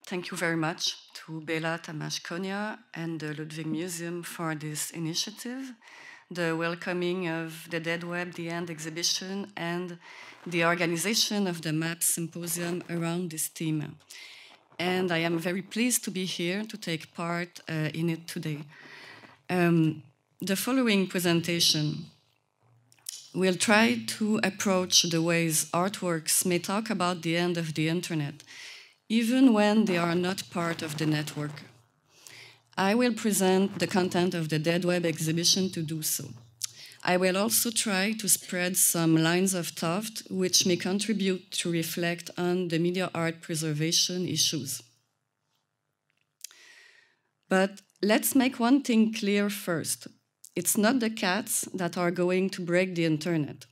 Thank you very much to Bela Tamás-Konya and the Ludwig Museum for this initiative, the welcoming of the Dead Web, the End exhibition, and the organization of the MAP symposium around this theme. And I am very pleased to be here to take part in it today. The following presentation will try to approach the ways artworks may talk about the end of the internet, even when they are not part of the network. I will present the content of the Dead Web exhibition to do so. I will also try to spread some lines of thought which may contribute to reflect on the media art preservation issues. But let's make one thing clear first. It's not the cats that are going to break the internet,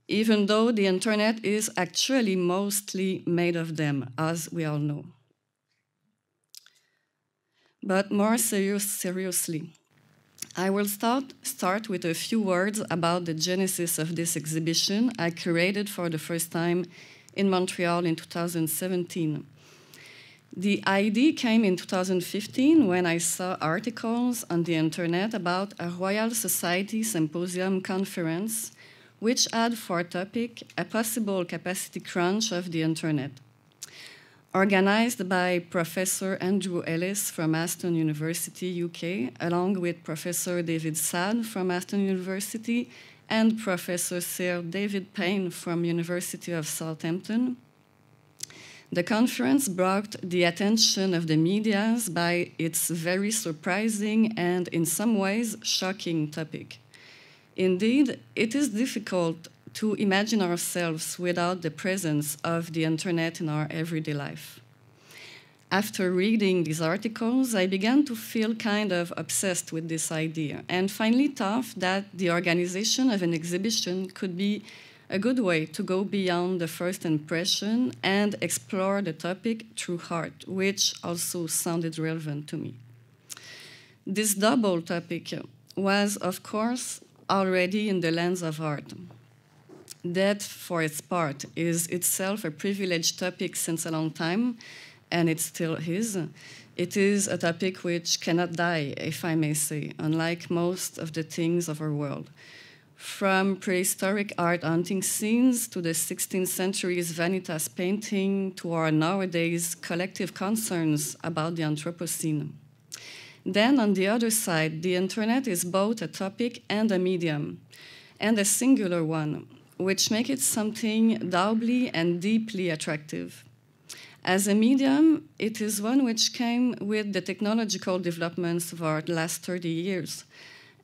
even though the internet is actually mostly made of them, as we all know. But more seriously, I will start with a few words about the genesis of this exhibition I curated for the first time in Montreal in 2017. The idea came in 2015 when I saw articles on the internet about a Royal Society Symposium conference which had for topic a possible capacity crunch of the internet. Organized by Professor Andrew Ellis from Aston University, UK, along with Professor David Saad from Aston University and Professor Sir David Payne from University of Southampton, the conference brought the attention of the media by its very surprising and, in some ways, shocking topic. Indeed, it is difficult to imagine ourselves without the presence of the internet in our everyday life. After reading these articles, I began to feel kind of obsessed with this idea and finally thought that the organization of an exhibition could be a good way to go beyond the first impression and explore the topic through art, which also sounded relevant to me. This double topic was, of course, already in the lens of art. Death, for its part, is itself a privileged topic since a long time, and it still is. It is a topic which cannot die, if I may say, unlike most of the things of our world. From prehistoric art hunting scenes to the 16th century's Vanitas painting to our nowadays collective concerns about the Anthropocene. Then, on the other side, the internet is both a topic and a medium, and a singular one, which makes it something doubly and deeply attractive. As a medium, it is one which came with the technological developments of our last 30 years,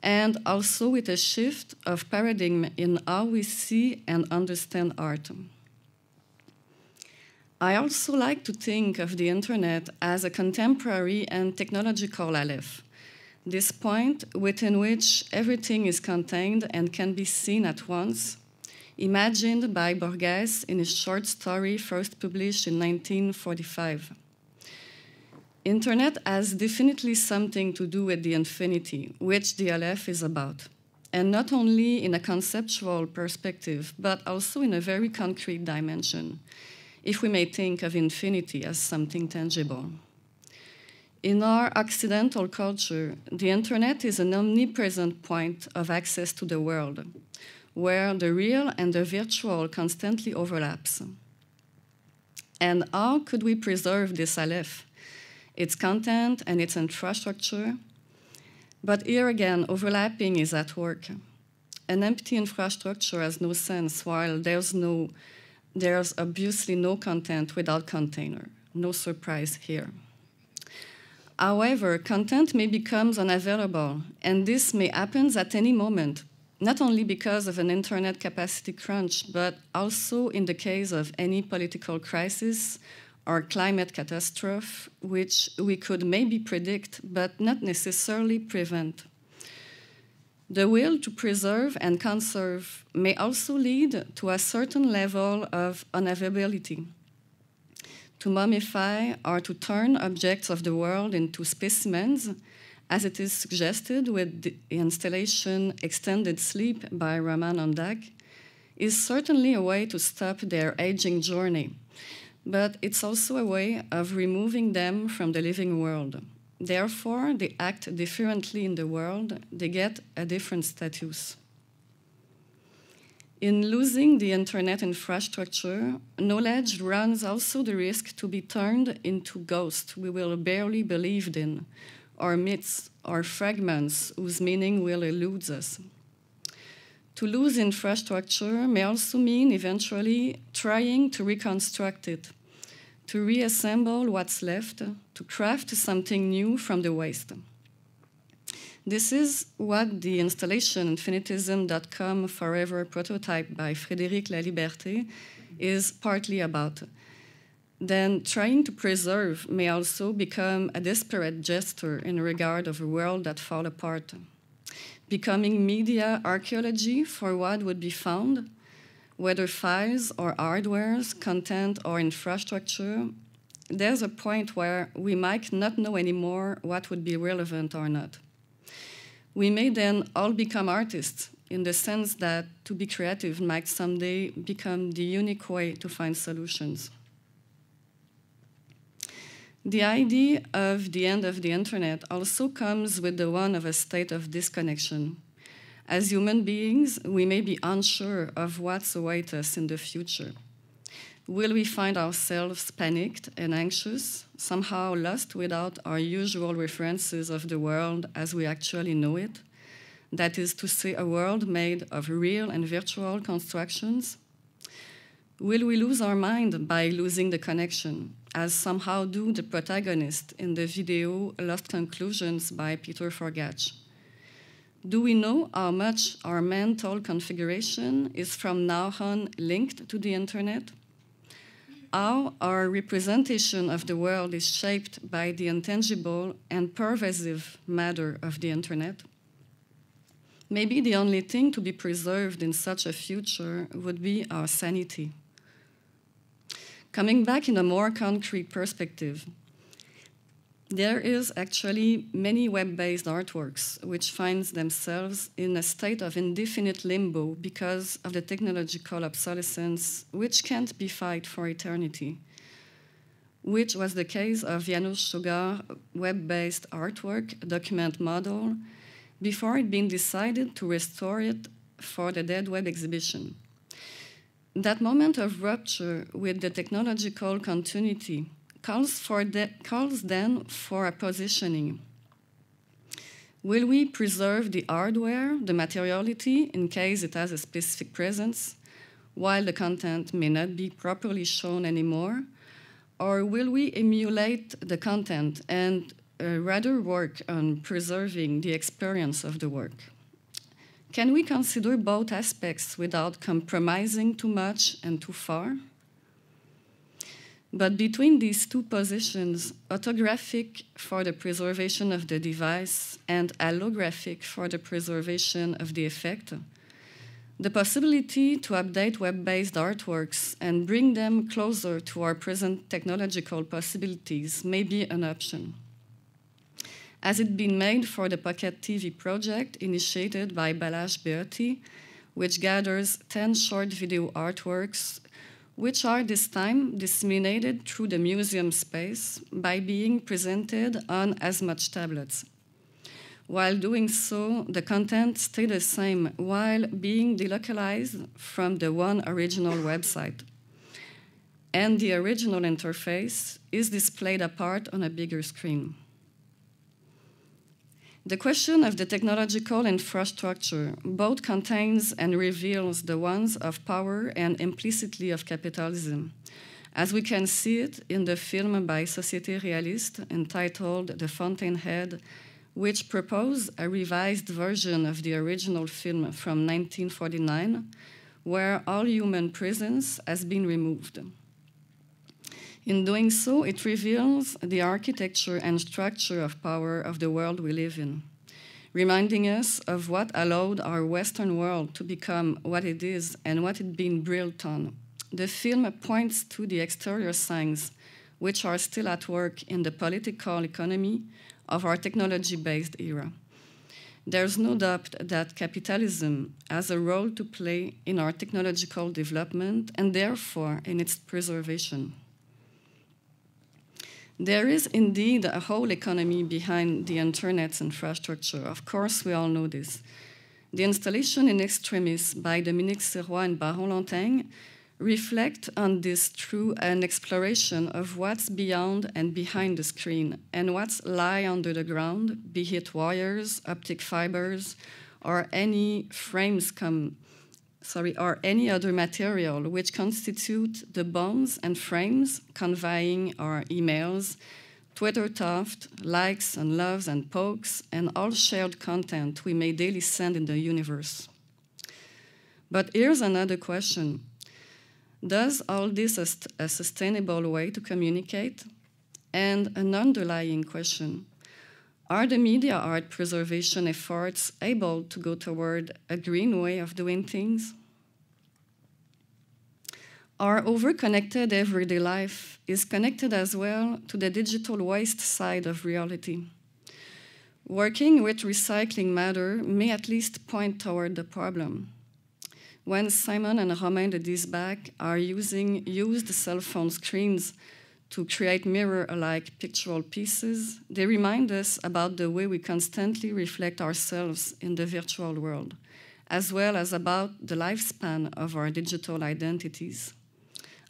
and also with a shift of paradigm in how we see and understand art. I also like to think of the internet as a contemporary and technological aleph, this point within which everything is contained and can be seen at once, imagined by Borges in his short story first published in 1945. Internet has definitely something to do with the infinity, which the aleph is about, and not only in a conceptual perspective, but also in a very concrete dimension, if we may think of infinity as something tangible. In our Occidental culture, the internet is an omnipresent point of access to the world, where the real and the virtual constantly overlaps. And how could we preserve this aleph, its content and its infrastructure? But here again, overlapping is at work. An empty infrastructure has no sense, while there's obviously no content without container. No surprise here. However, content may become unavailable, and this may happen at any moment, not only because of an internet capacity crunch, but also in the case of any political crisis or climate catastrophe, which we could maybe predict, but not necessarily prevent. The will to preserve and conserve may also lead to a certain level of unavailability, to mummify or to turn objects of the world into specimens, as it is suggested with the installation Extended Sleep by Raman Ondak, is certainly a way to stop their aging journey. but it's also a way of removing them from the living world. Therefore, they act differently in the world, they get a different status. In losing the internet infrastructure, knowledge runs also the risk to be turned into ghosts we will barely believe in, or myths, or fragments whose meaning will elude us. To lose infrastructure may also mean eventually trying to reconstruct it, to reassemble what's left, to craft something new from the waste. This is what the installation infinitism.com forever prototype by Frédéric Laliberté is partly about. Then trying to preserve may also become a desperate gesture in regard of a world that falls apart, becoming media archaeology for what would be found, whether files or hardwares, content or infrastructure. There's a point where we might not know anymore what would be relevant or not. We may then all become artists, in the sense that to be creative might someday become the unique way to find solutions. The idea of the end of the internet also comes with the one of a state of disconnection. As human beings, we may be unsure of what's awaits us in the future. Will we find ourselves panicked and anxious, somehow lost without our usual references of the world as we actually know it? That is to say, a world made of real and virtual constructions? Will we lose our mind by losing the connection, as somehow do the protagonist in the video Lost Conclusions by Peter Forgach? Do we know how much our mental configuration is from now on linked to the internet? How our representation of the world is shaped by the intangible and pervasive matter of the internet? Maybe the only thing to be preserved in such a future would be our sanity. Coming back in a more concrete perspective, there is actually many web-based artworks which find themselves in a state of indefinite limbo because of the technological obsolescence which can't be fight for eternity, which was the case of Janusz Sugar's web-based artwork, Document Model, before it being decided to restore it for the Dead Web exhibition. That moment of rupture with the technological continuity calls then for a positioning. Will we preserve the hardware, the materiality, in case it has a specific presence, while the content may not be properly shown anymore? Or will we emulate the content and rather work on preserving the experience of the work? Can we consider both aspects without compromising too much and too far? But between these two positions, autographic for the preservation of the device and allographic for the preservation of the effect, the possibility to update web-based artworks and bring them closer to our present technological possibilities may be an option. Has it been made for the Pocket TV project initiated by Balázs Beati, which gathers 10 short video artworks which are this time disseminated through the museum space by being presented on as much tablets. While doing so, the content stayed the same while being delocalized from the one original website. And the original interface is displayed apart on a bigger screen. The question of the technological infrastructure both contains and reveals the ones of power and implicitly of capitalism, as we can see it in the film by Société Réaliste entitled The Fountainhead, which proposed a revised version of the original film from 1949, where all human presence has been removed. In doing so, it reveals the architecture and structure of power of the world we live in, reminding us of what allowed our Western world to become what it is and what it's been built on. The film points to the exterior signs which are still at work in the political economy of our technology-based era. There's no doubt that capitalism has a role to play in our technological development and therefore in its preservation. There is indeed a whole economy behind the Internet's infrastructure. Of course, we all know this. The installation in extremis by Dominique Sirois and Baron Lantaigne reflect on this through an exploration of what's beyond and behind the screen and what's lie under the ground, be it wires, optic fibers, or any or any other material which constitute the bones and frames conveying our emails, Twitter thought, likes and loves and pokes, and all shared content we may daily send in the universe. But here's another question. Does all this a sustainable way to communicate? And an underlying question. Are the media art preservation efforts able to go toward a green way of doing things? Our over-connected everyday life is connected as well to the digital waste side of reality. Working with recycling matter may at least point toward the problem. When Simon and Romain de Diesbach are using used cell phone screens to create mirror-alike pictorial pieces, they remind us about the way we constantly reflect ourselves in the virtual world, as well as about the lifespan of our digital identities.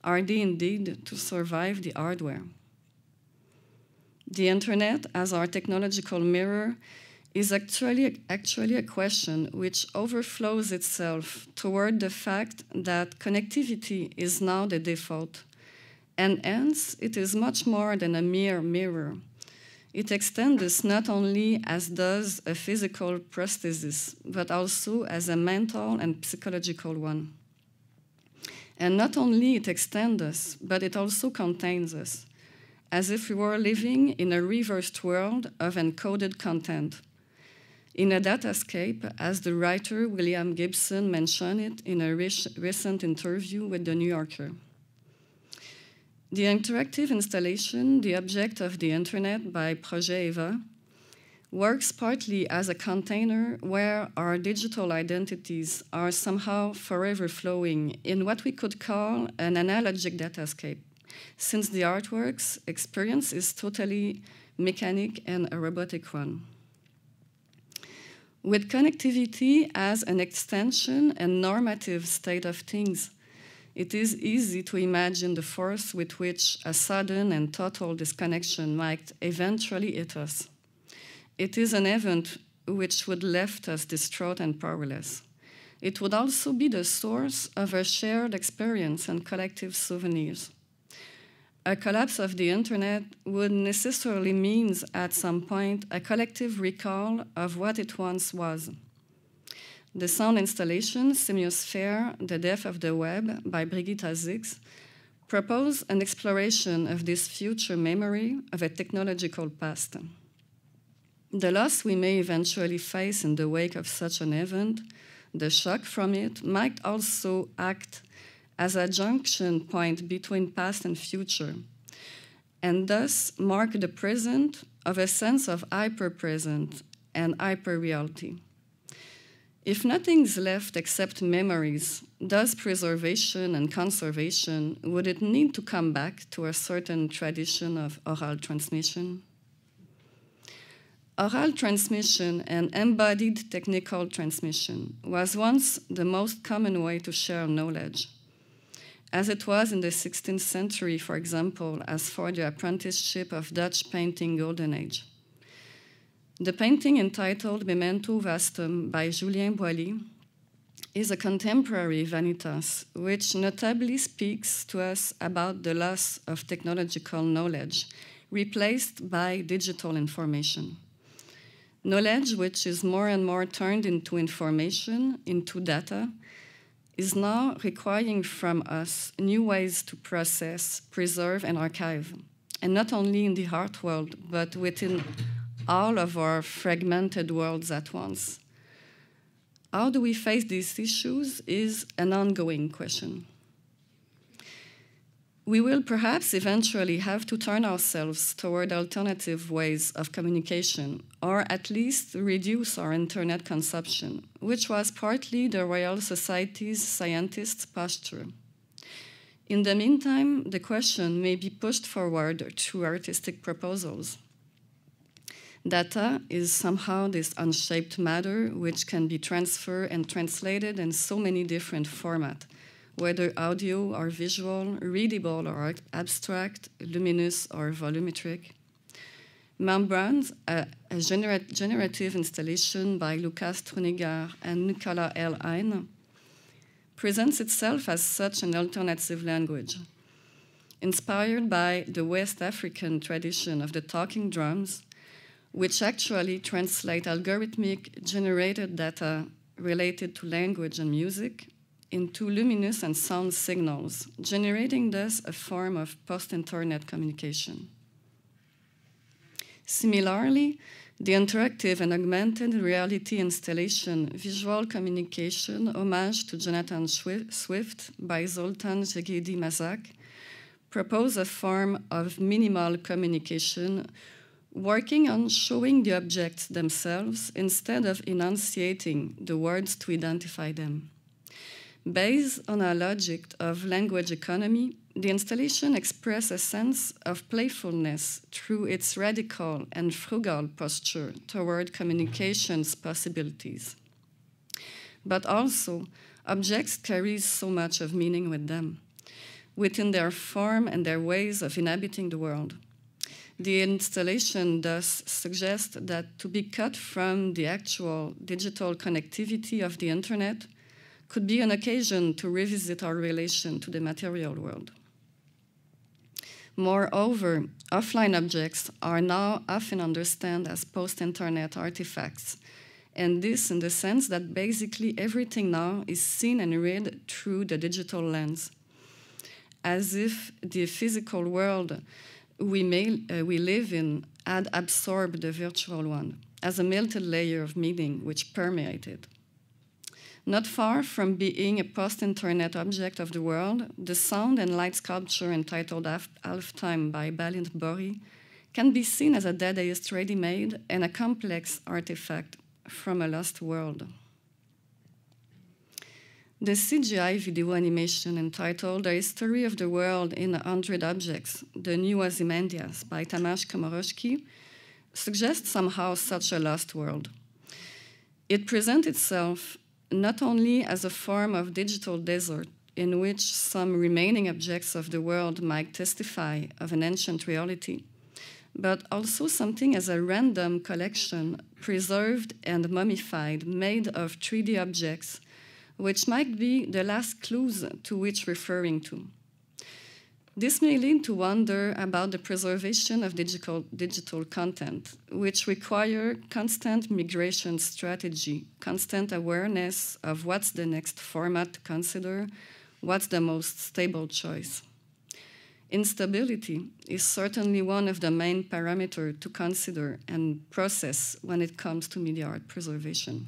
Are they indeed to survive the hardware? The Internet, as our technological mirror, is actually a question which overflows itself toward the fact that connectivity is now the default, and hence it is much more than a mere mirror. It extends not only as does a physical prosthesis, but also as a mental and psychological one. And not only it extends us, but it also contains us, as if we were living in a reversed world of encoded content, in a datascape, as the writer William Gibson mentioned it in a recent interview with The New Yorker. The interactive installation, The Object of the Internet by Projet Eva, works partly as a container where our digital identities are somehow forever flowing in what we could call an analogic datascape, since the artwork's experience is totally mechanic and a robotic one. With connectivity as an extension and normative state of things, it is easy to imagine the force with which a sudden and total disconnection might eventually hit us. It is an event which would left us distraught and powerless. It would also be the source of a shared experience and collective souvenirs. A collapse of the Internet would necessarily mean, at some point, a collective recall of what it once was. The sound installation, Semiosphere, The Death of the Web, by Brigitte Azix, propose an exploration of this future memory of a technological past. The loss we may eventually face in the wake of such an event, the shock from it, might also act as a junction point between past and future, and thus mark the present of a sense of hyper-present and hyper-reality. If nothing's left except memories, does preservation and conservation, would it need to come back to a certain tradition of oral transmission? Oral transmission and embodied technical transmission was once the most common way to share knowledge, as it was in the 16th century, for example, as for the apprenticeship of Dutch painting Golden Age. The painting entitled Memento Vastum by Julien Boilly is a contemporary vanitas, which notably speaks to us about the loss of technological knowledge replaced by digital information. Knowledge, which is more and more turned into information, into data, is now requiring from us new ways to process, preserve, and archive, and not only in the art world, but within all of our fragmented worlds at once. How do we face these issues is an ongoing question. We will perhaps eventually have to turn ourselves toward alternative ways of communication, or at least reduce our internet consumption, which was partly the Royal Society's scientists' posture. In the meantime, the question may be pushed forward through artistic proposals. Data is somehow this unshaped matter which can be transferred and translated in so many different formats, whether audio or visual, readable or abstract, luminous or volumetric. Membranes, a generative installation by Lucas Truniger and Nicolas L. Hein, presents itself as such an alternative language. Inspired by the West African tradition of the talking drums, which actually translate algorithmic generated data related to language and music into luminous and sound signals, generating thus a form of post-internet communication. Similarly, the interactive and augmented reality installation Visual Communication, Homage to Jonathan Swift by Zoltan Szegedi Mazak, propose a form of minimal communication working on showing the objects themselves instead of enunciating the words to identify them. Based on a logic of language economy, the installation expresses a sense of playfulness through its radical and frugal posture toward communication's possibilities. But also, objects carry so much of meaning with them, within their form and their ways of inhabiting the world. The installation thus suggests that to be cut from the actual digital connectivity of the internet could be an occasion to revisit our relation to the material world. Moreover, offline objects are now often understood as post-internet artifacts, and this in the sense that basically everything now is seen and read through the digital lens, as if the physical world we live in had absorbed the virtual one as a melted layer of meaning which permeated. Not far from being a post-internet object of the world, the sound and light sculpture entitled Halftime by Balint Bori can be seen as a Dadaist ready-made and a complex artifact from a lost world. The CGI video animation entitled The History of the World in 100 Objects, The New Ozymandias by Tamás Komorowski, suggests somehow such a lost world. It presents itself not only as a form of digital desert in which some remaining objects of the world might testify of an ancient reality, but also something as a random collection preserved and mummified made of 3D objects, which might be the last clues to which referring to. This may lead to wonder about the preservation of digital content, which require constant migration strategy, constant awareness of what's the next format to consider, what's the most stable choice. Instability is certainly one of the main parameters to consider and process when it comes to media art preservation.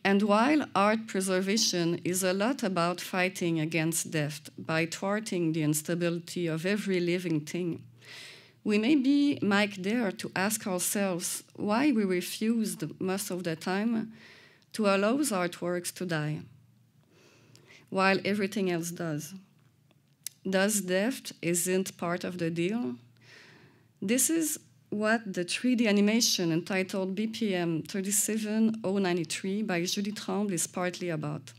And while art preservation is a lot about fighting against death by thwarting the instability of every living thing, we might dare to ask ourselves why we refuse most of the time to allow artworks to die, while everything else does. Does death isn't part of the deal? This is what the 3D animation entitled BPM 37093 by Julie Tremble is partly about.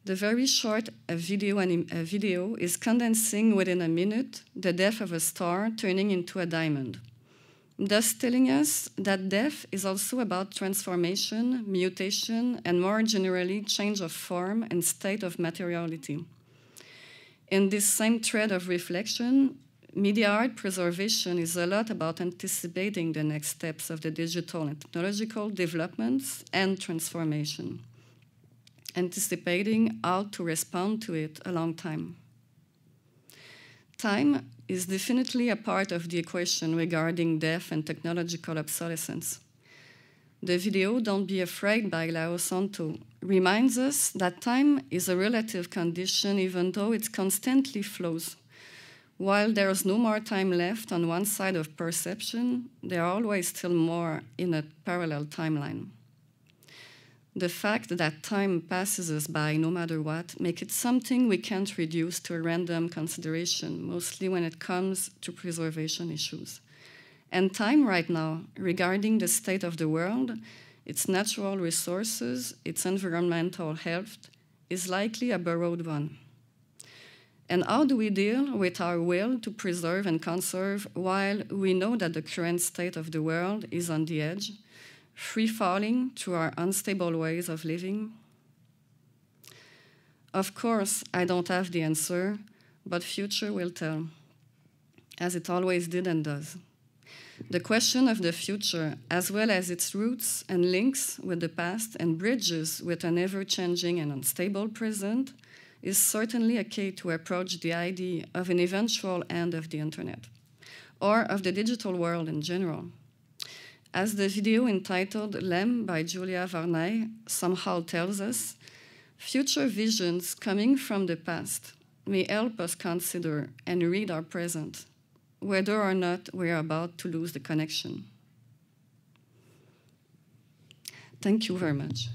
The very short video is condensing within a minute the death of a star turning into a diamond, thus telling us that death is also about transformation, mutation, and more generally change of form and state of materiality. In this same thread of reflection, media art preservation is a lot about anticipating the next steps of the digital and technological developments and transformation, anticipating how to respond to it a long time. Time is definitely a part of the equation regarding death and technological obsolescence. The video Don't Be Afraid by Lao Santo reminds us that time is a relative condition even though it constantly flows. While there is no more time left on one side of perception, there are always still more in a parallel timeline. The fact that time passes us by no matter what makes it something we can't reduce to a random consideration, mostly when it comes to preservation issues. And time right now, regarding the state of the world, its natural resources, its environmental health, is likely a borrowed one. And how do we deal with our will to preserve and conserve while we know that the current state of the world is on the edge, free-falling to our unstable ways of living? Of course, I don't have the answer, but future will tell, as it always did and does. The question of the future, as well as its roots and links with the past and bridges with an ever-changing and unstable present, is certainly a key to approach the idea of an eventual end of the internet, or of the digital world in general. As the video entitled Lem by Julia Varney somehow tells us, future visions coming from the past may help us consider and read our present, whether or not we are about to lose the connection. Thank you very much.